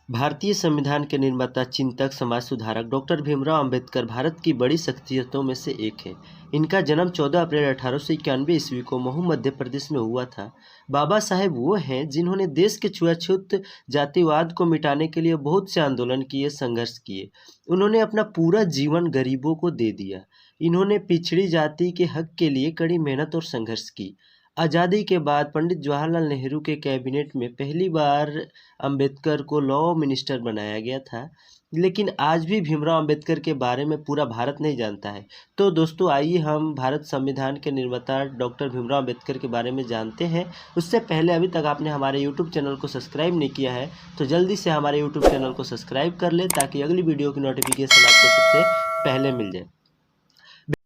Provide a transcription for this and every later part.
भारतीय संविधान के निर्माता, चिंतक, समाज सुधारक डॉक्टर भीमराव अंबेडकर भारत की बड़ी शख्सियतों में से एक हैं। इनका जन्म 14 अप्रैल 1891 ईस्वी को महू, मध्य प्रदेश में हुआ था। बाबा साहेब वो हैं जिन्होंने देश के छुआछूत जातिवाद को मिटाने के लिए बहुत से आंदोलन किए, संघर्ष किए। उन्होंने अपना पूरा जीवन गरीबों को दे दिया। इन्होंने पिछड़ी जाति के हक के लिए कड़ी मेहनत और संघर्ष की। आज़ादी के बाद पंडित जवाहरलाल नेहरू के कैबिनेट में पहली बार अंबेडकर को लॉ मिनिस्टर बनाया गया था। लेकिन आज भी भीमराव अंबेडकर के बारे में पूरा भारत नहीं जानता है। तो दोस्तों, आइए हम भारत संविधान के निर्माता डॉक्टर भीमराव अंबेडकर के बारे में जानते हैं। उससे पहले अभी तक आपने हमारे यूट्यूब चैनल को सब्सक्राइब नहीं किया है तो जल्दी से हमारे यूट्यूब चैनल को सब्सक्राइब कर ले, ताकि अगली वीडियो की नोटिफिकेशन आपको सबसे पहले मिल जाए।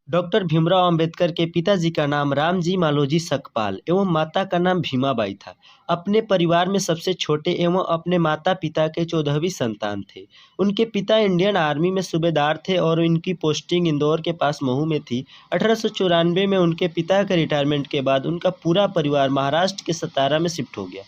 डॉक्टर भीमराव अंबेडकर के पिताजी का नाम रामजी मालोजी सकपाल एवं माता का नाम भीमाबाई था। अपने परिवार में सबसे छोटे एवं अपने माता पिता के 14वीं संतान थे। उनके पिता इंडियन आर्मी में सूबेदार थे और इनकी पोस्टिंग इंदौर के पास महू में थी। 1894 में उनके पिता के रिटायरमेंट के बाद उनका पूरा परिवार महाराष्ट्र के सतारा में शिफ्ट हो गया।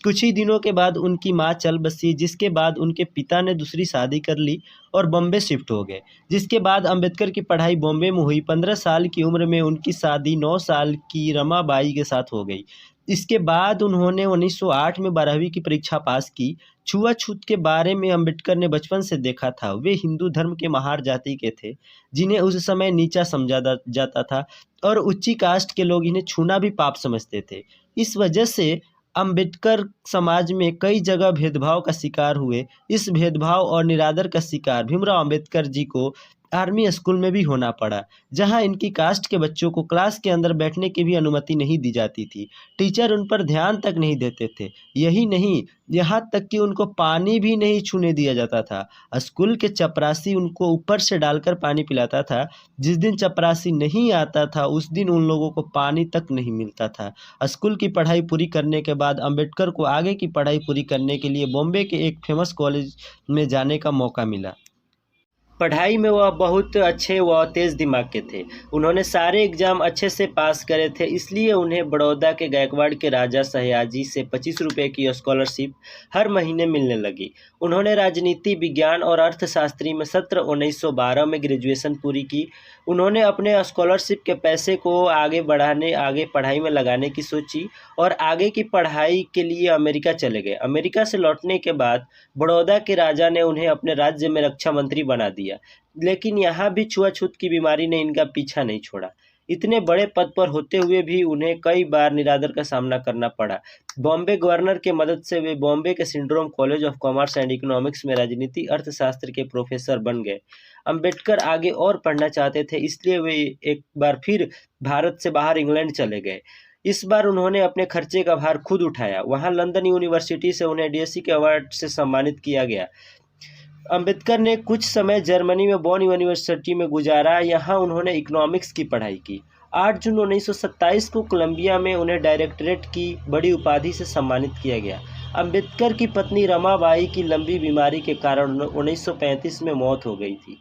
कुछ ही दिनों के बाद उनकी मां चल बसी, जिसके बाद उनके पिता ने दूसरी शादी कर ली और बॉम्बे शिफ्ट हो गए। जिसके बाद अंबेडकर की पढ़ाई बॉम्बे में हुई। 15 साल की उम्र में उनकी शादी 9 साल की रमाबाई के साथ हो गई। इसके बाद उन्होंने 1908 में 12वीं की परीक्षा पास की। छुआछूत के बारे में अंबेडकर ने बचपन से देखा था। वे हिंदू धर्म के महार जाति के थे, जिन्हें उस समय नीचा समझा जाता था और उच्ची कास्ट के लोग इन्हें छूना भी पाप समझते थे। इस वजह से अंबेडकर समाज में कई जगह भेदभाव का शिकार हुए। इस भेदभाव और निरादर का शिकार भीमराव अंबेडकर जी को आर्मी स्कूल में भी होना पड़ा, जहां इनकी कास्ट के बच्चों को क्लास के अंदर बैठने की भी अनुमति नहीं दी जाती थी। टीचर उन पर ध्यान तक नहीं देते थे। यही नहीं, यहाँ तक कि उनको पानी भी नहीं छूने दिया जाता था। स्कूल के चपरासी उनको ऊपर से डालकर पानी पिलाता था। जिस दिन चपरासी नहीं आता था उस दिन उन लोगों को पानी तक नहीं मिलता था। स्कूल की पढ़ाई पूरी करने के बाद अंबेडकर को आगे की पढ़ाई पूरी करने के लिए बॉम्बे के एक फेमस कॉलेज में जाने का मौका मिला। पढ़ाई में वह बहुत अच्छे व तेज़ दिमाग के थे। उन्होंने सारे एग्ज़ाम अच्छे से पास करे थे, इसलिए उन्हें बड़ौदा के गायकवाड़ के राजा सयाजी से 25 रुपये की स्कॉलरशिप हर महीने मिलने लगी। उन्होंने राजनीति विज्ञान और अर्थशास्त्री में सत्र 1912 में ग्रेजुएशन पूरी की। उन्होंने अपने स्कॉलरशिप के पैसे को आगे पढ़ाई में लगाने की सोची और आगे की पढ़ाई के लिए अमेरिका चले गए। अमेरिका से लौटने के बाद बड़ौदा के राजा ने उन्हें अपने राज्य में रक्षा मंत्री बना दिया। लेकिन यहाँ भी छुआछूत की बीमारी ने इनका पीछा नहीं छोड़ा। इतने बड़े पद पर होते हुए भी उन्हें कई बार निरादर का सामना करना पड़ा। बॉम्बे गवर्नर के मदद से वे बॉम्बे के syndrome college of commerce and economics में राजनीति अर्थशास्त्र के प्रोफेसर बन गए। अंबेडकर आगे और पढ़ना चाहते थे, इसलिए वे एक बार फिर भारत से बाहर इंग्लैंड चले गए। इस बार उन्होंने अपने खर्चे का भार खुद उठाया। वहाँ लंदन यूनिवर्सिटी से उन्हें डीएससी के अवार्ड से सम्मानित किया गया। अंबेडकर ने कुछ समय जर्मनी में बॉन यूनिवर्सिटी में गुजारा। यहाँ उन्होंने इकोनॉमिक्स की पढ़ाई की। 8 जून 1927 को कोलंबिया में उन्हें डायरेक्टरेट की बड़ी उपाधि से सम्मानित किया गया। अंबेडकर की पत्नी रमाबाई की लंबी बीमारी के कारण 1935 में मौत हो गई थी।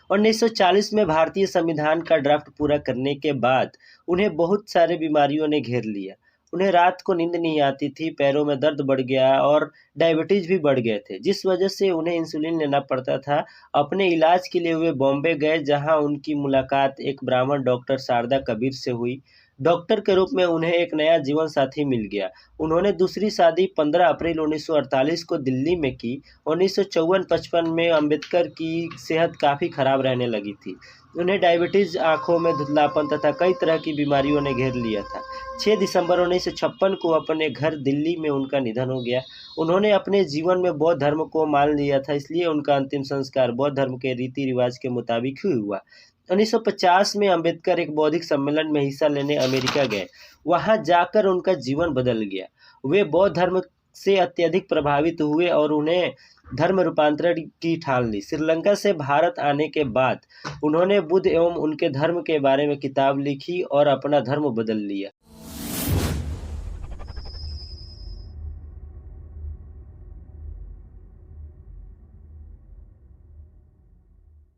1940 में भारतीय संविधान का ड्राफ्ट पूरा करने के बाद उन्हें बहुत सारे बीमारियों ने घेर लिया। उन्हें रात को नींद नहीं आती थी, पैरों में दर्द बढ़ गया और डायबिटीज भी बढ़ गए थे, जिस वजह से उन्हें इंसुलिन लेना पड़ता था। अपने इलाज के लिए वे बॉम्बे गए, जहां उनकी मुलाकात एक ब्राह्मण डॉक्टर शारदा कबीर से हुई। डॉक्टर के रूप में उन्हें एक नया जीवन साथी मिल गया। उन्होंने दूसरी शादी 15 अप्रैल 1948 को दिल्ली में की। 1954-55 में अंबेडकर की सेहत काफ़ी खराब रहने लगी थी। उन्हें डायबिटीज़, आंखों में धुंधलापन तथा कई तरह की बीमारियों ने घेर लिया था। 6 दिसंबर 1956 को अपने घर दिल्ली में उनका निधन हो गया। उन्होंने अपने जीवन में बौद्ध धर्म को मान लिया था, इसलिए उनका अंतिम संस्कार बौद्ध धर्म के रीति रिवाज के मुताबिक ही हुआ। 1950 में अंबेडकर एक बौद्धिक सम्मेलन में हिस्सा लेने अमेरिका गए। वहां जाकर उनका जीवन बदल गया। वे बौद्ध धर्म से अत्यधिक प्रभावित हुए और उन्हें धर्म रूपांतरण की ठान ली। श्रीलंका से भारत आने के बाद उन्होंने बुद्ध एवं उनके धर्म के बारे में किताब लिखी और अपना धर्म बदल लिया।